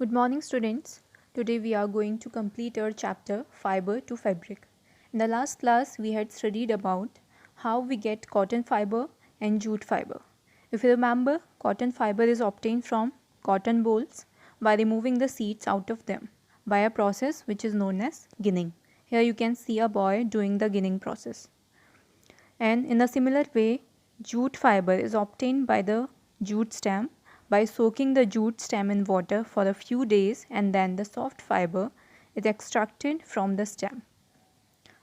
Good morning, students. Today we are going to complete our chapter Fiber to Fabric. In the last class, we had studied about how we get cotton fiber and jute fiber. If you remember, cotton fiber is obtained from cotton bolls by removing the seeds out of them by a process which is known as ginning. Here you can see a boy doing the ginning process. And in a similar way, jute fiber is obtained by the jute stem by soaking the jute stem in water for a few days, and then the soft fiber is extracted from the stem.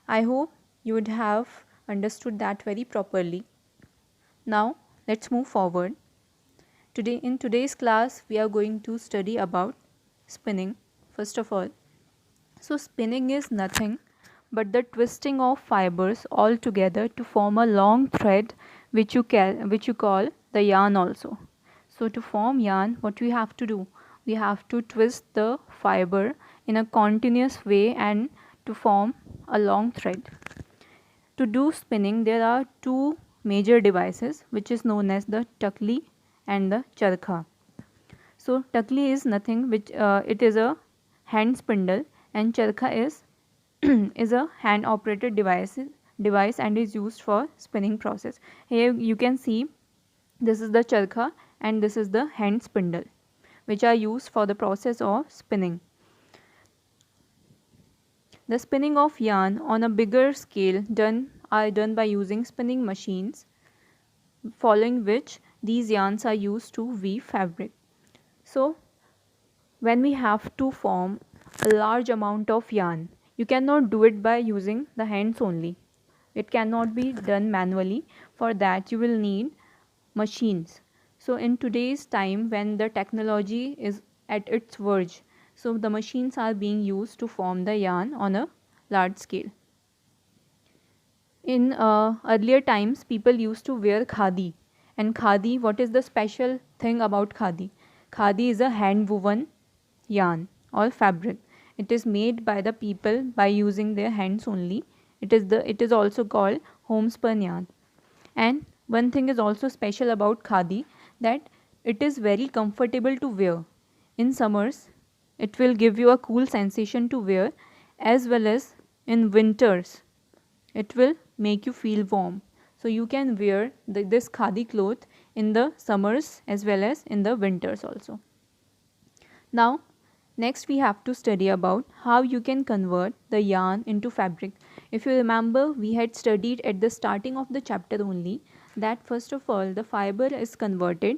I hope you would have understood that very properly. Now let's move forward. In today's class we are going to study about spinning first of all. So spinning is nothing but the twisting of fibers all together to form a long thread which you call the yarn also. So to form yarn, what we have to do? We have to twist the fiber in a continuous way and to form a long thread. To do spinning, there are two major devices which is known as the takli and the charkha. So takli is nothing which it is a hand spindle, and charkha is is a hand operated device and is used for spinning process. Here you can see this is the charkha and this is the hand spindle which are used for the process of spinning. The spinning of yarn on a bigger scale are done by using spinning machines, following which these yarns are used to weave fabric. So when we have to form a large amount of yarn, you cannot do it by using the hands only. It cannot be done manually. For that you will need machines. So in today's time when the technology is at its verge, so the machines are being used to form the yarn on a large scale. In earlier times, people used to wear khadi. And khadi, what is the special thing about khadi? Khadi is a hand woven yarn or fabric. It is made by the people by using their hands only. It is also called homespun yarn. And one thing is also special about khadi, that it is very comfortable to wear. In summers, it will give you a cool sensation to wear, as well as in winters it will make you feel warm. So you can wear this khadi cloth in the summers as well as in the winters also. Now next we have to study about how you can convert the yarn into fabric. If you remember, we had studied at the starting of the chapter only that first of all the fiber is converted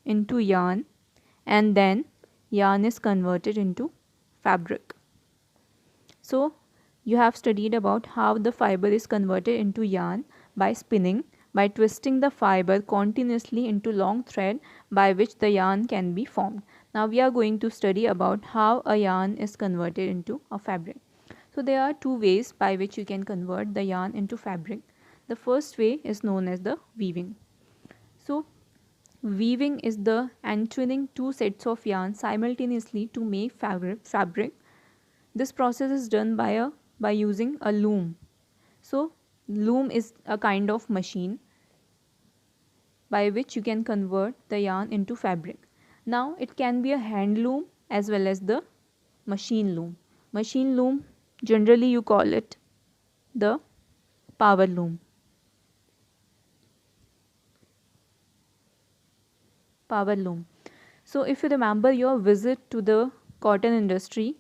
into yarn, and then yarn is converted into fabric. So you have studied about how the fiber is converted into yarn by spinning, by twisting the fiber continuously into long thread by which the yarn can be formed. Now we are going to study about how a yarn is converted into a fabric. So there are two ways by which you can convert the yarn into fabric. The first way is known as the weaving. So weaving is the entwining two sets of yarn simultaneously to make fabric. This process is done by using a loom. So loom is a kind of machine by which you can convert the yarn into fabric. Now it can be a hand loom as well as the machine loom. Machine loom, generally you call it the power loom. Power loom. So if you remember your visit to the cotton industry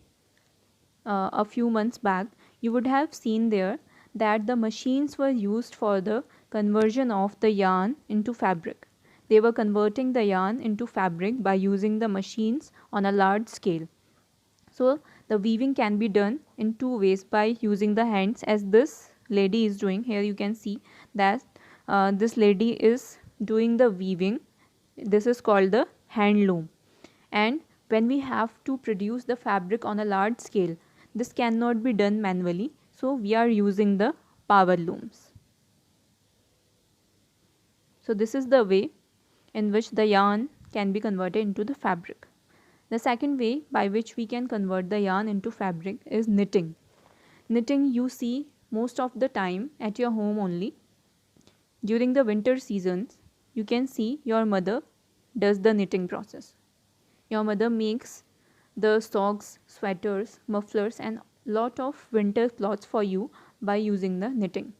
a few months back, you would have seen there that the machines were used for the conversion of the yarn into fabric. They were converting the yarn into fabric by using the machines on a large scale. So the weaving can be done in two ways, by using the hands as this lady is doing. Here you can see that this lady is doing the weaving. This is called the hand loom. And when we have to produce the fabric on a large scale, this cannot be done manually, so we are using the power looms. So this is the way in which the yarn can be converted into the fabric. The second way by which we can convert the yarn into fabric is knitting. Knitting you see most of the time at your home only. During the winter seasons, you can see your mother does the knitting process. Your mother makes the socks, sweaters, mufflers and lot of winter clothes for you by using the knitting.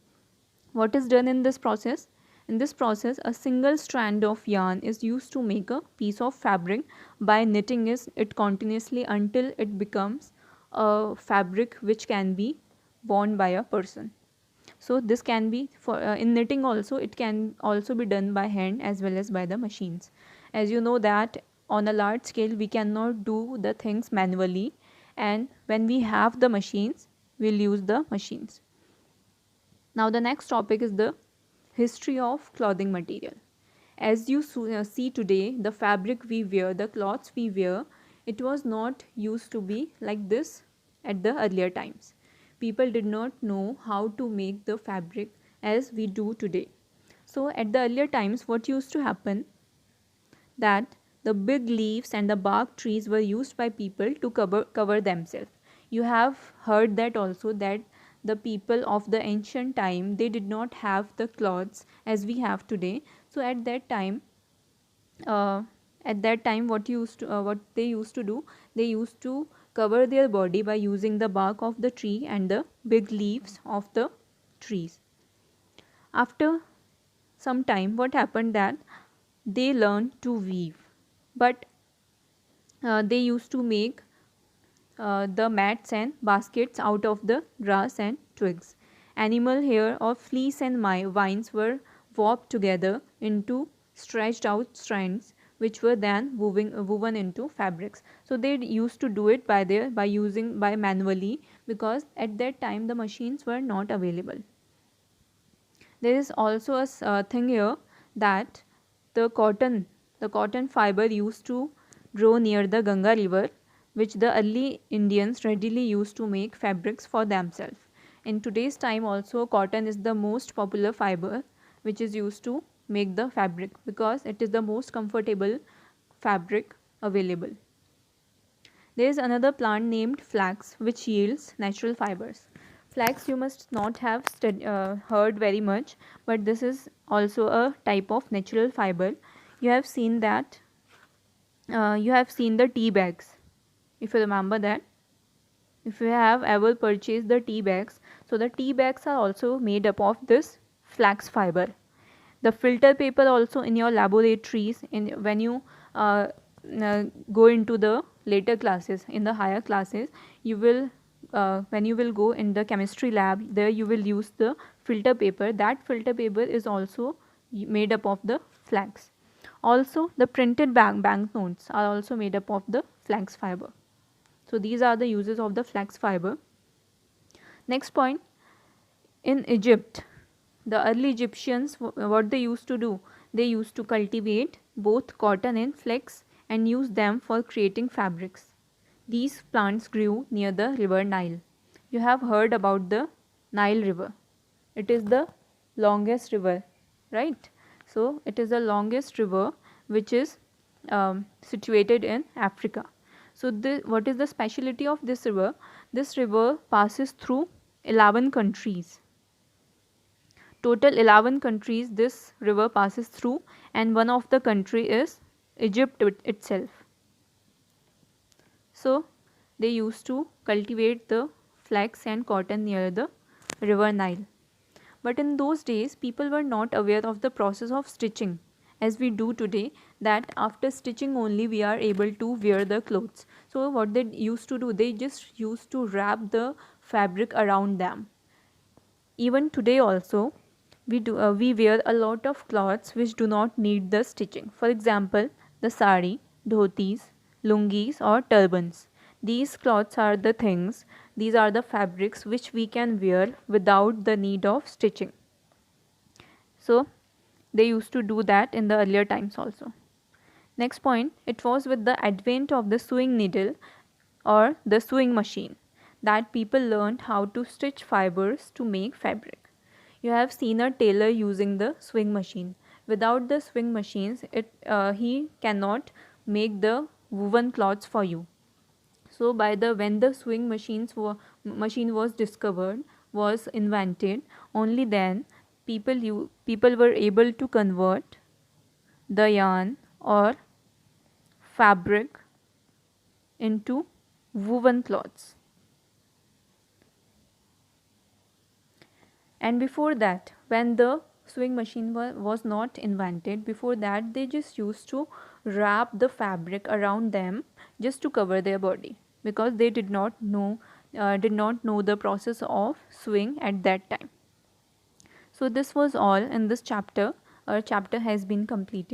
What is done in this process? In this process, a single strand of yarn is used to make a piece of fabric by knitting it continuously until it becomes a fabric which can be worn by a person. So this can be for in knitting also, it can also be done by hand as well as by the machines. As you know that on a large scale we cannot do the things manually, and when we have the machines we'll use the machines. Now the next topic is the history of clothing material. As you see today, the fabric we wear, the clothes we wear, it was not used to be like this at the earlier times. People did not know how to make the fabric as we do today. So at the earlier times, what used to happen, that the big leaves and the bark trees were used by people to cover themselves. You have heard that also, that the people of the ancient time, they did not have the clothes as we have today. So uh, at that time what they used to do, they used to cover their body by using the bark of the tree and the big leaves of the trees. After some time, what happened, that they learned to weave, but they used to make the mats and baskets out of the grass and twigs. Animal hair or fleece and vines were warped together into stretched out strands, which were then woven into fabrics. So they used to do it by manually, because at that time the machines were not available. There is also a thing here, that the cotton fiber used to grow near the Ganga river, which the early Indians readily used to make fabrics for themselves. In today's time also, cotton is the most popular fiber which is used to make the fabric, because it is the most comfortable fabric available. There is another plant named flax which yields natural fibers. Flax you must not have heard very much, but this is also a type of natural fiber. You have seen that, you have seen the tea bags, if you remember that. If you have ever purchased the tea bags, so the tea bags are also made up of this flax fiber. The filter paper also in your laboratories, when you go into the later classes, in the higher classes, you will when you will go in the chemistry lab, there you will use the filter paper. That filter paper is also made up of the flax. Also the printed banknotes are also made up of the flax fiber. So these are the uses of the flax fiber. Next point, in Egypt, the early Egyptians, what they used to do, they used to cultivate both cotton and flax and use them for creating fabrics. These plants grew near the river Nile. You have heard about the Nile river. It is the longest river, right? So it is the longest river which is situated in Africa. So what is the speciality of this river? This river passes through 11 countries. Total 11 countries this river passes through, and one of the country is Egypt itself. So they used to cultivate the flax and cotton near the river Nile. But in those days, people were not aware of the process of stitching as we do today, that after stitching only we are able to wear the clothes. So what they used to do, they just used to wrap the fabric around them. Even today also, we wear a lot of clothes which do not need the stitching. For example, the sari, dhotis, lungis or turbans. These cloths are the things, these are the fabrics which we can wear without the need of stitching. So they used to do that in the earlier times also. Next point, it was with the advent of the sewing needle or the sewing machine that people learned how to stitch fibers to make fabric. You have seen a tailor using the sewing machine. Without the sewing machines, he cannot make the woven cloths for you. So when the sewing machine was discovered, was invented, only then people were able to convert the yarn or fabric into woven cloths. And before that, when the sewing machine was not invented, before that they just used to wrap the fabric around them just to cover their body, because they did not know the process of sewing at that time. So this was all in this chapter. Our chapter has been completed.